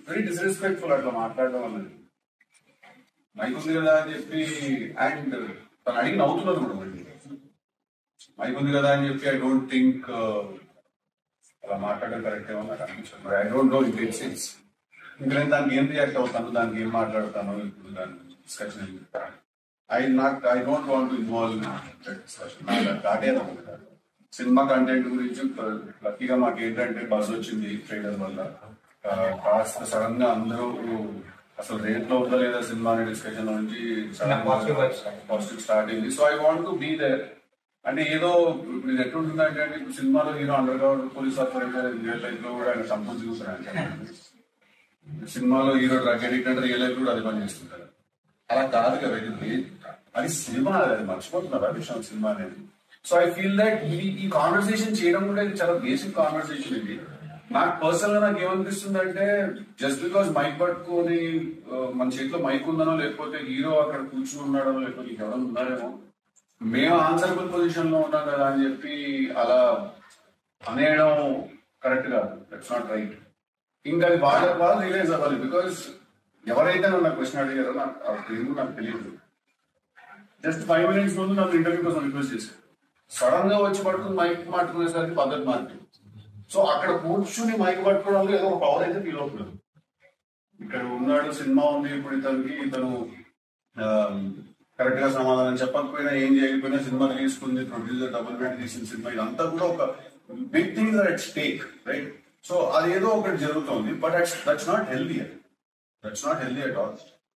Very disrespectful అట్లా మాట్లాడడం అన్నది. మైక్ ఉంది కదా అని చెప్పి అండ్ తను అడిగి నవ్వుతున్నారు కూడా మళ్ళీ. మైక్ ఉంది కదా అని చెప్పి ఐ డోంట్ థింక్ అలా మాట్లాడడం కరెక్ట్ ఏమో నాకు అనిపించదు. I don't know it makes sense. ఇంకా నేను దానికి ఏం రియాక్ట్ అవుతాను, దానికి ఏం మాట్లాడతాను, ఇప్పుడు దాని discussion I don't want to involve discussion. నాకు దాటేది అనుకుంటాను. సినిమా కంటెంట్ గురించి లక్కీగా మాకు ఏంటంటే బస్ వచ్చింది ట్రైలర్ వల్ల. కాస్త సడన్ గా అందరూ అసలు రేట్ లో ఉందా లేదా సినిమా అనే డిస్కషన్ నుంచి పాజిటివ్ స్టార్ట్ అయింది. So I want to be there. అంటే ఏదో ఇది ఎట్లుంటుందంటే అంటే ఇప్పుడు సినిమాలో hero underground police officer అయితే రియల్ లైఫ్ లో కూడా ఆయన సంపూర్ణ చూస్తున్నాడు. సినిమాలో హీరో డ్రగ్ అడిక్ట్ అంటే రియల్ లైఫ్ కూడా అది పని చేస్తుంటారు. అలా కాదు కదా, అది సినిమా, అది మర్చిపోతున్నారు ఆ విషయం సినిమా అనేది. సో ఐ ఫీల్ దట్ ఈ కాన్వర్సేషన్ చేయడం కూడా ఇది చాలా బేసిక్ కాన్వర్సేషన్. ఇది నాకు పర్సనల్ గా నాకు ఏమనిపిస్తుంది అంటే జస్ట్ బికాస్ మైక్ పట్టుకొని మన చేతిలో మైక్ ఉందనో లేకపోతే హీరో అక్కడ కూర్చుని ఉన్నాడో లేకపోతే ఎవరైనా ఉన్నారేమో మేము ఆన్సరబుల్ పొజిషన్ లో ఉన్నాం కదా అని చెప్పి అలా అనేయడం కరెక్ట్ కాదు. That's not right. ఇంకా అది వాళ్ళు రియలైజ్ అవ్వాలి. బికాస్ ఎవరైతే నాకు క్వశ్చన్ అడిగారో నాకు తెలియదు. జస్ట్ 5 minutes ముందు నాకు ఇంటర్వ్యూ కోసం రిక్వెస్ట్ చేశారు. సడన్ గా వచ్చి పట్టుకుని మైక్ పట్టుకునేసరికి పద్ధతి మారింది. సో అక్కడ కూర్చుని మైక్ పట్టుకోవడంలో ఏదో ఒక పవర్ అయితే ఫీల్ అవుతుంది. ఇక్కడ ఉన్నాడు, సినిమా ఉంది, ఇప్పుడు ఇతను కరెక్ట్ గా సమాధానం చెప్పకపోయినా ఏం చేయకపోయినా సినిమా తీసుకుంది, ప్రొడ్యూసర్ డబుల్ పెట్టి తీసిన సినిమా, ఇదంతా కూడా ఒక big thing at stake, right? So అదేదో ఒకటి జరుగుతుంది. But that's not healthy. That's not healthy at all.